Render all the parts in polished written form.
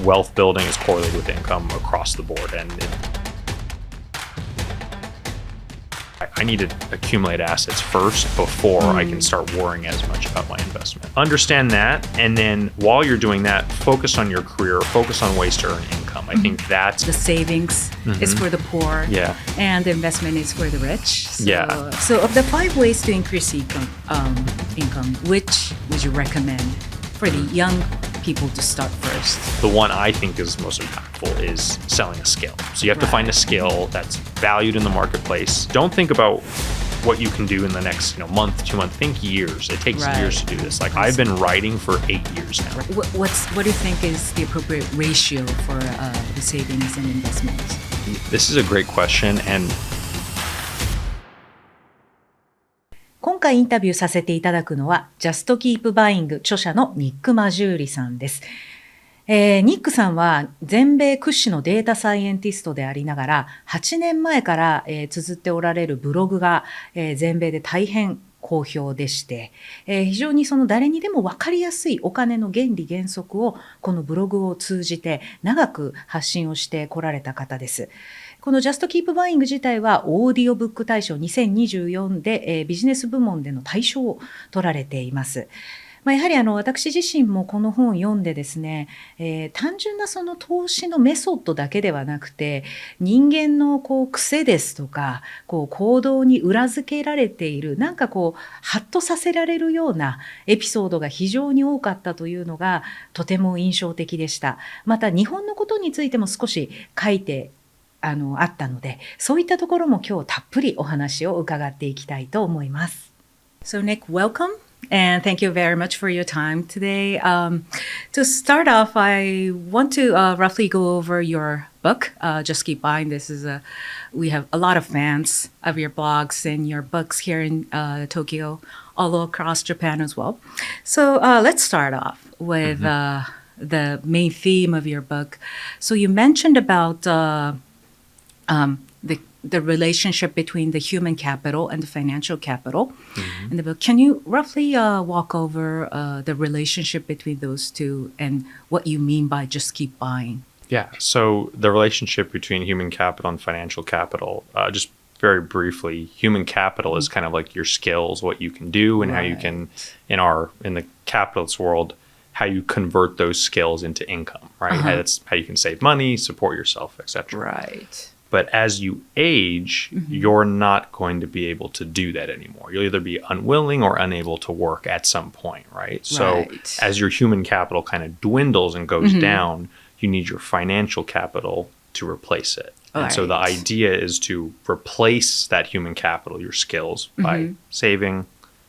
wealth building is correlated with income across the board. And I need to accumulate assets first before I can start worrying as much about my investment. Understand that. And then while you're doing that, focus on your career, focus on ways to earn income. I think that's... The savings is for the poor. Yeah. And the investment is for the rich. So, Yeah. So of the 5 ways to increase income, which would you recommend for the young people to start first? The one I think is most impactful is selling a skill. So you have to find a skill that's valued in the marketplace. Don't think about what you can do in the next month, 2 months. Think years. It takes years to do this. Like I've been writing for 8 years now. What do you think is the appropriate ratio for the savings and investments? This is a great question. And今回インタビューさせていただくのは Just Keep Buying 著者のニック・マジューリさんです。ニックさんは全米屈指のデータサイエンティストでありながら8年前から、綴っておられるブログが、全米で大変好評でして、非常にその誰にでも分かりやすいお金の原理原則をこのブログを通じて長く発信をしてこられた方です。この Just Keep Buying 自体はオーディオブック大賞2024で、ビジネス部門での大賞を取られています。やはり私自身もこの本を読んでですね、単純なその投資のメソッドだけではなくて人間の癖ですとか行動に裏付けられているハッとさせられるようなエピソードが非常に多かったというのがとても印象的でした。また日本のことについても少し書いてあったので、そういったところも今日たっぷりお話を伺っていきたいと思います。So Nick, welcome.And thank you very much for your time today. To start off, I want to roughly go over your book, Just Keep Buying. We have a lot of fans of your blogs and your books here in Tokyo, all across Japan as well. So let's start off with the main theme of your book. So you mentioned about the relationship between the human capital and the financial capital. In the book, can you roughly walk over the relationship between those two and what you mean by just keep buying? Yeah, so the relationship between human capital and financial capital, just very briefly, human capital is kind of like your skills, what you can do, and how you can, in the capitalist world, how you convert those skills into income, right? That's how you can save money, support yourself, etc. Right. But as you age, you're not going to be able to do that anymore. You'll either be unwilling or unable to work at some point, right? So as your human capital kind of dwindles and goes down, you need your financial capital to replace it. And so the idea is to replace that human capital, your skills, by saving,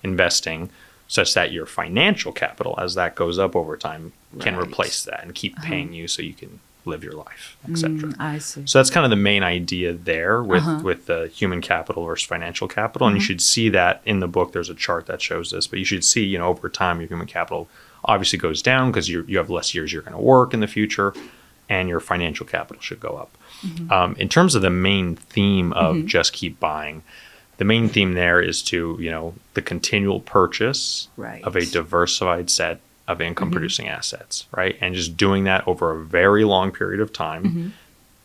investing, such that your financial capital, as that goes up over time, can replace that and keep paying you so you can live your life, etc. I see. So that's kind of the main idea there with the human capital versus financial capital. And you should see that in the book. There's a chart that shows this, but you should see, over time, your human capital obviously goes down because you have less years you're going to work in the future, and your financial capital should go up. In terms of the main theme of Just Keep Buying, the main theme there is to, the continual purchase of a diversified set of income producing assets, right? And just doing that over a very long period of time,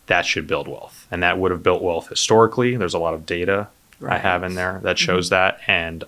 that should build wealth. And that would have built wealth historically. There's a lot of data I have in there that shows that. And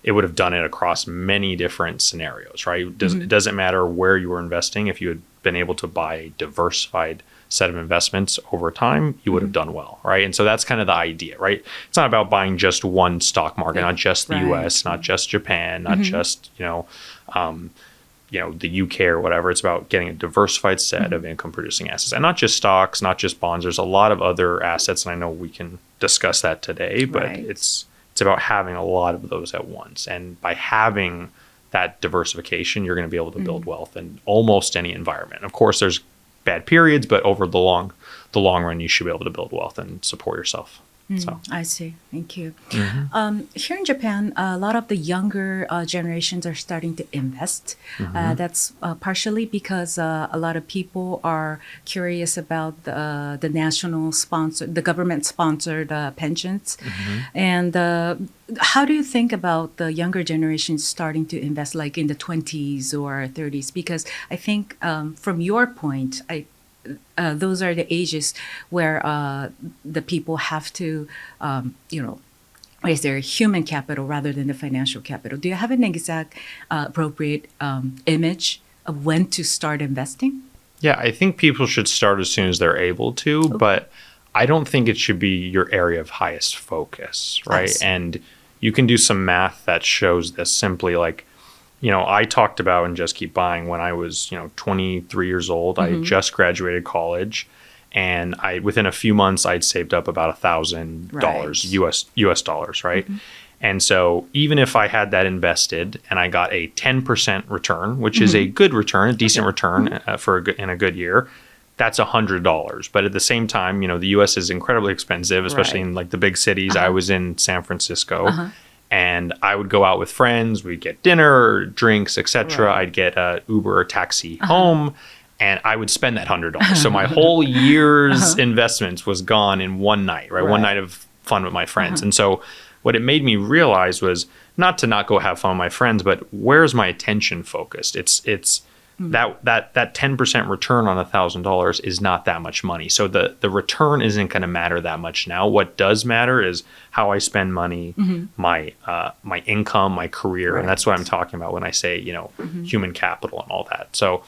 it would have done it across many different scenarios, right? It doesn't matter where you were investing. If you had been able to buy a diversified set of investments over time, you would have done well, right? And so that's kind of the idea, right? It's not about buying just one stock market, not just the US, not just Japan, not just, the UK or whatever. It's about getting a diversified set of income producing assets, and not just stocks, not just bonds. There's a lot of other assets, and I know we can discuss that today, but it's about having a lot of those at once. And by having that diversification, you're going to be able to build wealth in almost any environment. Of course, there's bad periods, but over the long run, you should be able to build wealth and support yourself. I see. Thank you. Here in Japan, a lot of the younger generations are starting to invest. That's partially because a lot of people are curious about the national sponsor, the government-sponsored pensions. And how do you think about the younger generations starting to invest, like in the 20s or 30s? Because I think from your point, those are the ages where the people have to, raise their human capital rather than the financial capital. Do you have an exact appropriate image of when to start investing? Yeah, I think people should start as soon as they're able to, but I don't think it should be your area of highest focus, right? And you can do some math that shows this simply, like, I talked about and Just Keep Buying when I was, 23 years old. I just graduated college, and within a few months I'd saved up about $1,000 US dollars, right? And so even if I had that invested and I got a 10% return, which is a good return, a decent return in a good year, that's $100. But at the same time, the US is incredibly expensive, especially in like the big cities. I was in San Francisco. And I would go out with friends, we'd get dinner, drinks, etc. I'd get an Uber or taxi home, and I would spend that $100. So my whole year's investments was gone in one night, right? One night of fun with my friends. And so what it made me realize was not to not go have fun with my friends, but where's my attention focused? It's that 10% return on $1,000 is not that much money. So the return isn't going to matter that much now. What does matter is how I spend money, my income, my career, and that's what I'm talking about when I say human capital and all that. So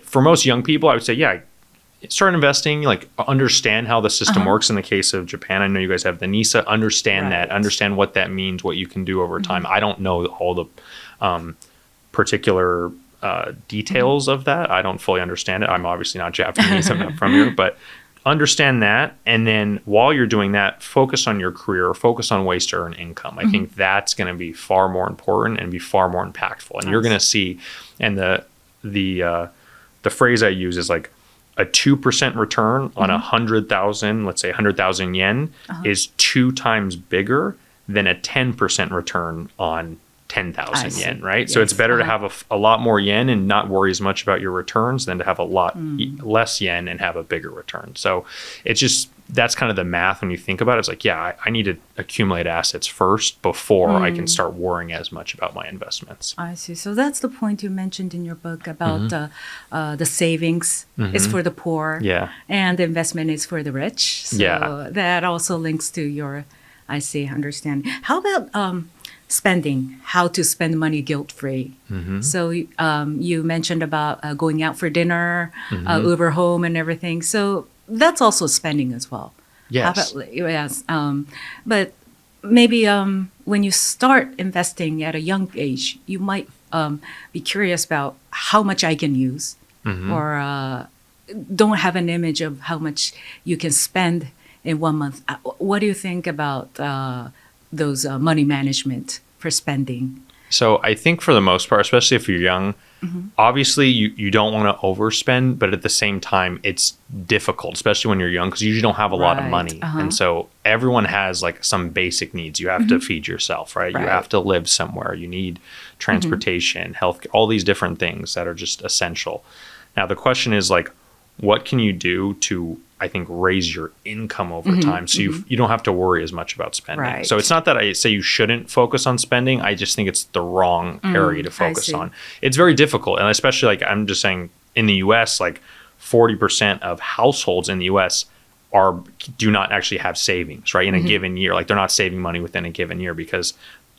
for most young people, I would say start investing. Like understand how the system works. In the case of Japan, I know you guys have the NISA. Understand that. Understand what that means. What you can do over time. I don't know all the particular details of that. I don't fully understand it. I'm obviously not Japanese. I'm not from here, but understand that. And then while you're doing that, focus on your career, focus on ways to earn income. I think that's going to be far more important and be far more impactful. And you're going to see, and the phrase I use is like a 2% return on 100,000, let's say 100,000 yen is 2 times bigger than a 10% return on 10,000 yen, right? Yes. So it's better to have a lot more yen and not worry as much about your returns than to have a lot less yen and have a bigger return. So it's just, that's kind of the math when you think about it. It's like, I need to accumulate assets first before I can start worrying as much about my investments. I see. So that's the point you mentioned in your book about the savings is for the poor and the investment is for the rich. So that also links to your, understanding. How about spending, how to spend money guilt-free. So you mentioned about going out for dinner, Uber home and everything. So that's also spending as well. Yes. But maybe when you start investing at a young age, you might be curious about how much I can use or don't have an image of how much you can spend in 1 month. What do you think about those money management for spending? So I think for the most part, especially if you're young, obviously you don't want to overspend, but at the same time, it's difficult, especially when you're young, because you usually don't have a lot of money. And so everyone has like some basic needs. You have to feed yourself, right? You have to live somewhere. You need transportation, health, all these different things that are just essential. Now, the question is like, what can you do to, I think, raise your income over time so you don't have to worry as much about spending. So it's not that I say you shouldn't focus on spending. I just think it's the wrong area to focus on. It's very difficult. And especially like I'm just saying in the US, like 40% of households in the US do not actually have savings, right? In a given year, like they're not saving money within a given year because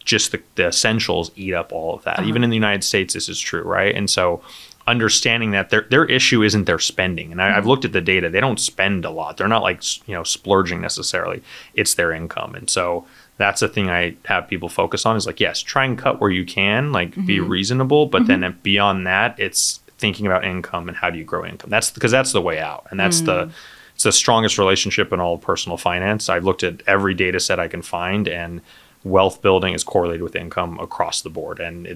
just the essentials eat up all of that. Even in the United States, this is true, right? And so understanding that their issue isn't their spending. And I've looked at the data. They don't spend a lot. They're not like, splurging necessarily. It's their income. And so that's the thing I have people focus on is like, yes, try and cut where you can, like be reasonable. But then beyond that, it's thinking about income and how do you grow income? That's because that's the way out. And that's it's the strongest relationship in all of personal finance. I've looked at every data set I can find, and wealth building is correlated with income across the board. And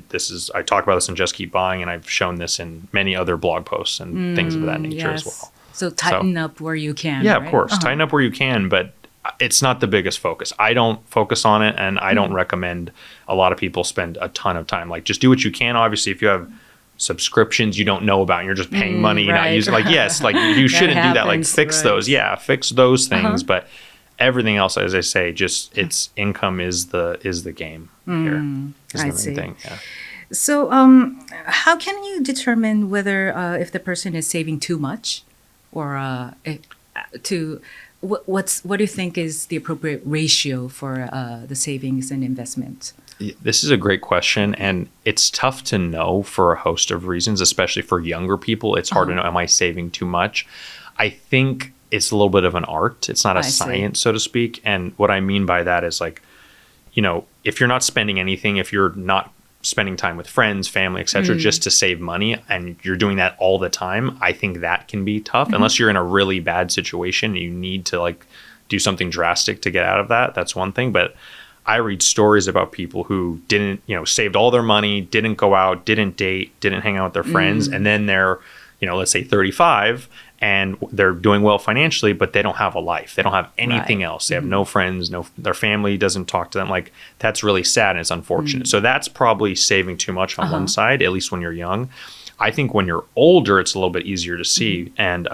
I talk about this in Just Keep Buying, and I've shown this in many other blog posts and things of that nature as well. So tighten up where you can. Yeah, of course. Tighten up where you can. But it's not the biggest focus. I don't focus on it, and I don't recommend a lot of people spend a ton of time. Like, just do what you can. Obviously, if you have subscriptions you don't know about and you're just paying money, you're not using, like, yes, like you shouldn't do that. Like, fix those. Yeah, fix those things. But everything else, as I say, just it's income is the game here. Is the main thing. Yeah. So, how can you determine whether if the person is saving too much, or what do you think is the appropriate ratio for the savings and investments? This is a great question, and it's tough to know for a host of reasons, especially for younger people. It's hard to know, am I saving too much? I think it's a little bit of an art. It's not a science, so to speak. And what I mean by that is, like, if you're not spending anything, if you're not spending time with friends, family, etc., just to save money, and you're doing that all the time, I think that can be tough. Unless you're in a really bad situation, you need to, like, do something drastic to get out of that. That's one thing. But I read stories about people who didn't, saved all their money, didn't go out, didn't date, didn't hang out with their friends. And then they're, let's say 35, and they're doing well financially, but they don't have a life. They don't have anything else. They have no friends, their family doesn't talk to them. Like, that's really sad and it's unfortunate. So that's probably saving too much on one side, at least when you're young. I think when you're older, it's a little bit easier to see. And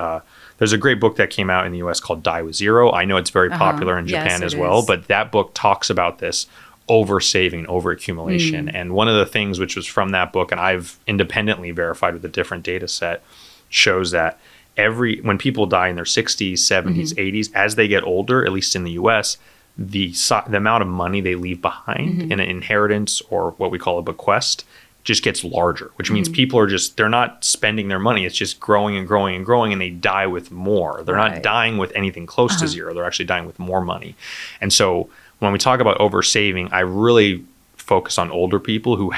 there's a great book that came out in the US called Die with Zero. I know it's very popular in Japan as well, but that book talks about this over saving, over accumulation. And one of the things which was from that book, and I've independently verified with a different data set, shows that when people die in their 60s, 70s, 80s, as they get older, at least in the US, the amount of money they leave behind in an inheritance, or what we call a bequest, just gets larger, which means people are they're not spending their money. It's just growing and growing and growing, and they die with more. They're not dying with anything close to zero. They're actually dying with more money. And so when we talk about over saving, I really focus on older people who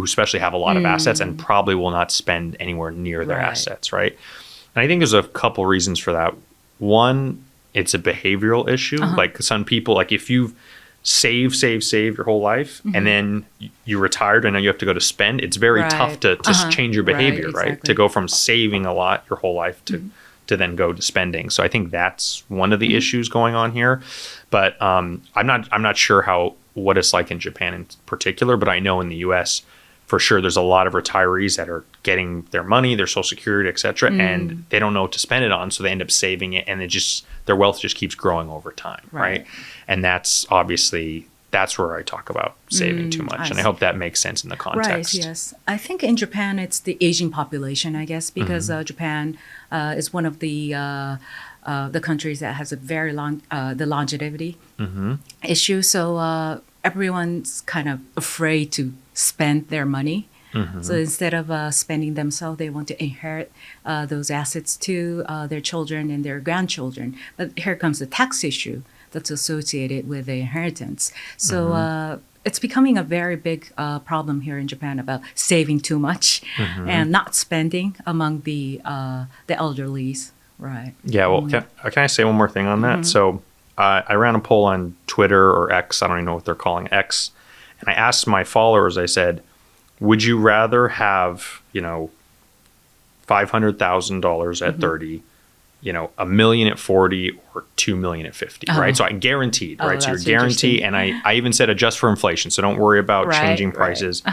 especially have a lot of assets and probably will not spend anywhere near their assets, right? And I think there's a couple reasons for that. One, it's a behavioral issue. Like, some people, like, if you've save your whole life and then you retired and now you have to go to spend, it's very tough to change your behavior, right? To go from saving a lot your whole life to then go to spending. So I think that's one of the issues going on here. But I'm not sure what it's like in Japan in particular, but I know in the US for sure there's a lot of retirees that are getting their money, their Social Security, etc., and they don't know what to spend it on, so they end up saving it, and their wealth just keeps growing over time, right? And that's where I talk about saving too much, and I hope that makes sense in the context. Right, yes. I think in Japan it's the aging population, I guess, because Japan is one of the countries that has a very long the longevity issue. So everyone's kind of afraid to spend their money. So instead of spending themselves, they want to inherit those assets to their children and their grandchildren. But here comes the tax issue that's associated with the inheritance. So it's becoming a very big problem here in Japan about saving too much and not spending among the elderlies. Right. Yeah. Well, can I say one more thing on that? So I ran a poll on Twitter or X. I don't even know what they're calling X. And I asked my followers, I said, would you rather have, $500,000 at 30, $1 million at 40, or $2 million at 50, right? So I guaranteed, right? So you're guaranteed. And I even said adjust for inflation. So don't worry about changing prices.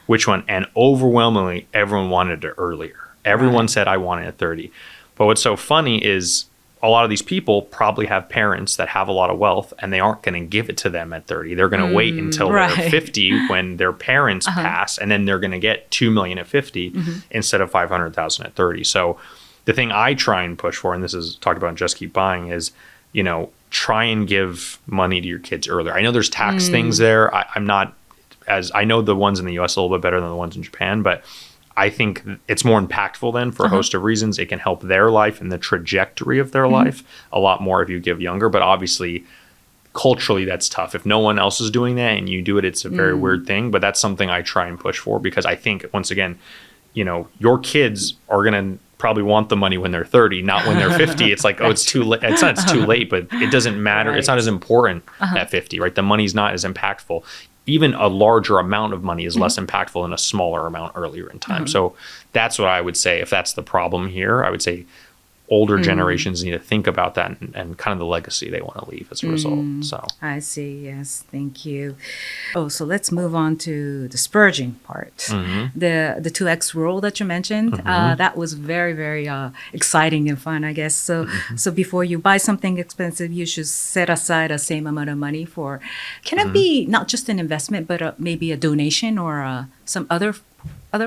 Which one? And overwhelmingly, everyone wanted it earlier. Everyone said, I want it at 30. But what's so funny is a lot of these people probably have parents that have a lot of wealth, and they aren't going to give it to them at 30. They're going to wait until they're 50 when their parents pass, and then they're going to get $2 million at 50 instead of $500,000 at 30. So the thing I try and push for, and this is talked about in Just Keep Buying, is, try and give money to your kids earlier. I know there's tax things there. I know the ones in the US a little bit better than the ones in Japan, but I think it's more impactful then for a host of reasons. It can help their life and the trajectory of their life a lot more if you give younger. But obviously, culturally, that's tough. If no one else is doing that and you do it, it's a very weird thing. But that's something I try and push for, because I think, once again, your kids are going to probably want the money when they're 30, not when they're 50. It's like, it's too late. It's not too late, but it doesn't matter. It's not as important at 50, right? The money's not as impactful. Even a larger amount of money is less impactful than a smaller amount earlier in time. So that's what I would say. If that's the problem here, I would say older generations need to think about that and kind of the legacy they want to leave as a result. So I see. Yes. Thank you. Oh, so let's move on to the spurging part. The 2x rule that you mentioned, that was very, very exciting and fun, I guess. So before you buy something expensive, you should set aside the same amount of money for, can it be not just an investment, but maybe a donation or some other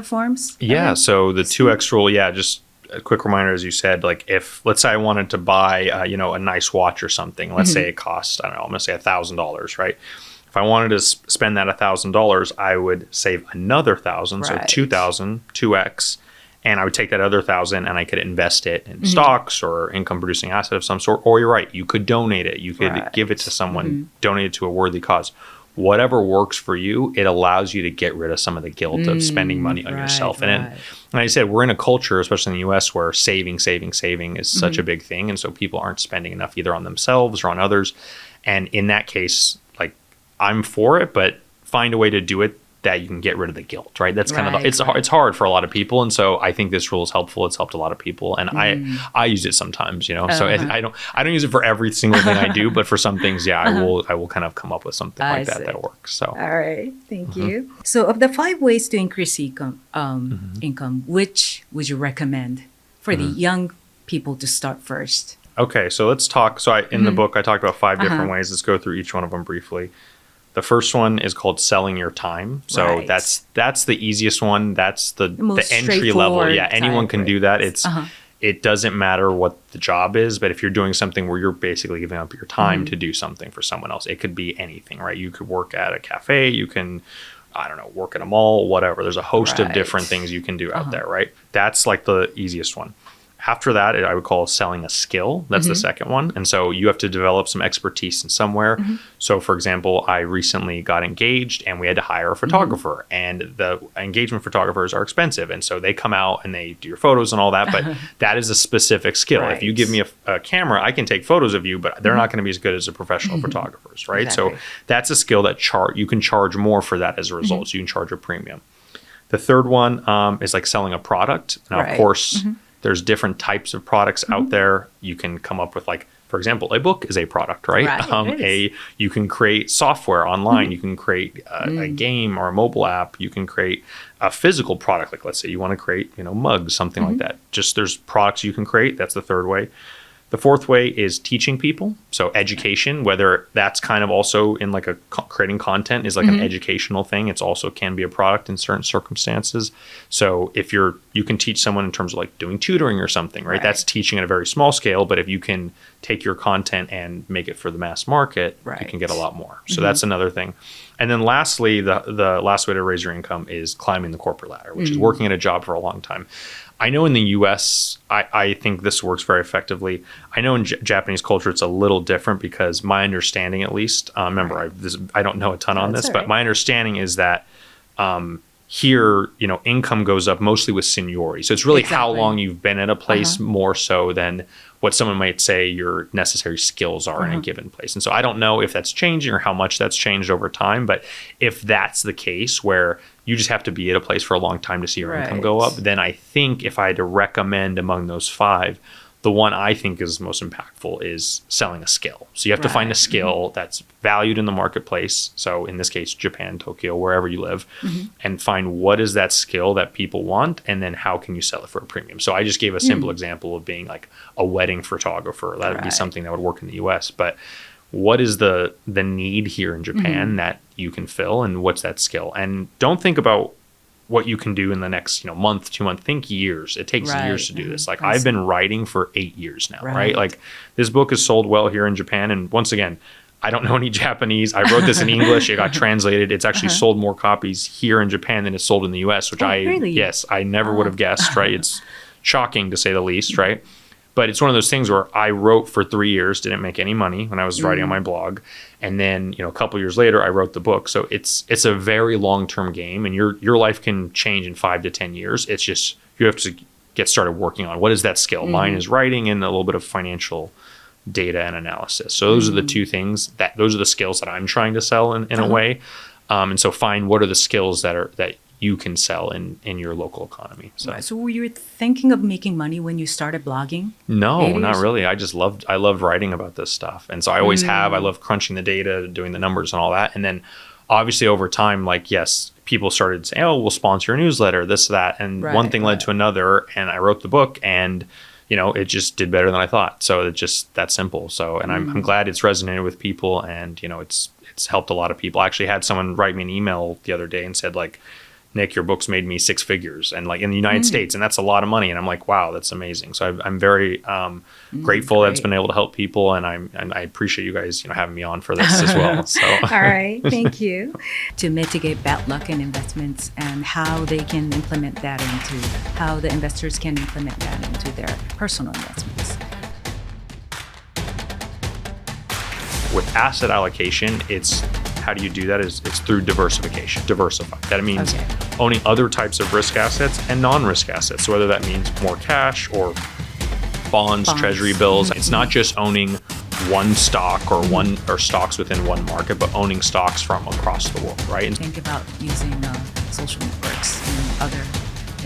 forms? Yeah. So the 2x rule, just a quick reminder, as you said, like if, let's say I wanted to buy, a nice watch or something, let's say it costs, I don't know, I'm going to say $1,000, right? If I wanted to spend that $1,000, I would save another 1,000, so 2,000, 2x, and I would take that other 1,000 and I could invest it in stocks or income producing asset of some sort. Or you're right, you could donate it. You could give it to someone, donate it to a worthy cause. Whatever works for you, it allows you to get rid of some of the guilt of spending money on yourself. And like I said, we're in a culture, especially in the US, where saving is such a big thing. And so people aren't spending enough either on themselves or on others. And in that case, like, I'm for it, but find a way to do it that you can get rid of the guilt, right? That's kind of, it's hard for a lot of people. And so I think this rule is helpful. It's helped a lot of people. And I use it sometimes, so I don't use it for every single thing I do, but for some things, I will kind of come up with something like that works. So, all right. Thank you. So of the 5 ways to increase income, which would you recommend for the young people to start first? Okay. So let's talk. So in the book, I talked about 5 different ways. Let's go through each one of them briefly. The first one is called selling your time. So that's the easiest one. That's the entry level. Yeah, anyone can do that. It doesn't matter what the job is, but if you're doing something where you're basically giving up your time to do something for someone else, it could be anything, right? You could work at a cafe, you can, I don't know, work at a mall, whatever. There's a host of different things you can do out there, right? That's like the easiest one. After that, I would call selling a skill. That's the second one. And so you have to develop some expertise in somewhere. So for example, I recently got engaged and we had to hire a photographer, and the engagement photographers are expensive. And so they come out and they do your photos and all that, but that is a specific skill. If you give me a camera, I can take photos of you, but they're not going to be as good as the professional photographers, right? So that's a skill that you can charge more for that as a result. So you can charge a premium. The third one is like selling a product. Now, of course, there's different types of products out there. You can come up with, like, for example, a book is a product, right? You can create software online. You can create a game or a mobile app. You can create a physical product. Like, let's say you want to create, mugs, something like that. Just there's products you can create. That's the third way. The fourth way is teaching people. So education, whether that's kind of also in like creating content is like an educational thing. It's also can be a product in certain circumstances. So if you can teach someone in terms of like doing tutoring or something, right? That's teaching at a very small scale. But if you can take your content and make it for the mass market, you can get a lot more. So that's another thing. And then lastly, the last way to raise your income is climbing the corporate ladder, which is working at a job for a long time. I know in the US, I think this works very effectively. I know in Japanese culture, it's a little different because my understanding, at least, remember, I don't know a ton on this, but my understanding is that here, income goes up mostly with seniority. So it's really how long you've been at a place more so than what someone might say your necessary skills are in a given place. And so I don't know if that's changing or how much that's changed over time. But if that's the case where you just have to be at a place for a long time to see your income go up, then I think if I had to recommend among those 5, the one I think is most impactful is selling a skill. So you have to find a skill that's valued in the marketplace. So in this case, Japan, Tokyo, wherever you live, and find what is that skill that people want, and then how can you sell it for a premium. So I just gave a simple example of being like a wedding photographer. That would be something that would work in the US. But what is the need here in Japan that you can fill, and what's that skill? And don't think about what you can do in the next, month, 2 months. Think years. It takes years to do this. Like I've been writing for 8 years now, right? Like this book is sold well here in Japan. And once again, I don't know any Japanese. I wrote this in English. It got translated. It's actually sold more copies here in Japan than it's sold in the US, which I never would have guessed, right? It's shocking to say the least, right? But it's one of those things where I wrote for 3 years, didn't make any money when I was writing on my blog. And then, a couple years later, I wrote the book. So it's a very long-term game, and your life can change in 5 to 10 years. It's just, you have to get started working on what is that skill. Mine is writing and a little bit of financial data and analysis. So those are the two things those are the skills that I'm trying to sell in a way. And so find what are the skills that you can sell in your local economy. So were you thinking of making money when you started blogging? No, not really. I loved writing about this stuff. And so I always have. I love crunching the data, doing the numbers and all that. And then obviously over time, like, yes, people started saying, oh, we'll sponsor your newsletter, this, that. And one thing led to another. And I wrote the book, and it just did better than I thought. So it's just that simple. So, and I'm glad it's resonated with people, and, it's helped a lot of people. I actually had someone write me an email the other day and said, like, Nick, your book's made me 6 figures, and like in the United States, and that's a lot of money. And I'm like, wow, that's amazing. So I'm very grateful that it's been able to help people, and I appreciate you guys, having me on for this as well. So all right, thank you. To mitigate bad luck in investments, and how they can implement that how the investors can implement that into their personal investments. With asset allocation, how do you do that? It's through diversification. Diversify. That means owning other types of risk assets and non-risk assets. So whether that means more cash or bonds, treasury bills. It's not just owning one stock or stocks within one market, but owning stocks from across the world, right? And think about using social networks and other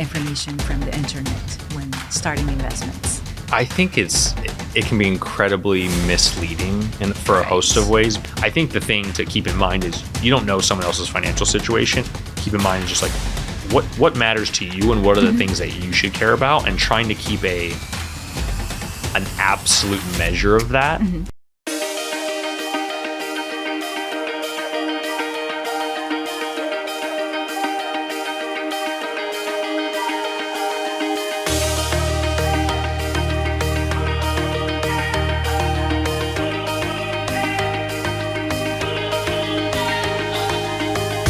information from the internet when starting investments. I think it can be incredibly misleading for a host of ways. I think the thing to keep in mind is you don't know someone else's financial situation. Keep in mind just like what matters to you, and what are the things that you should care about, and trying to keep an absolute measure of that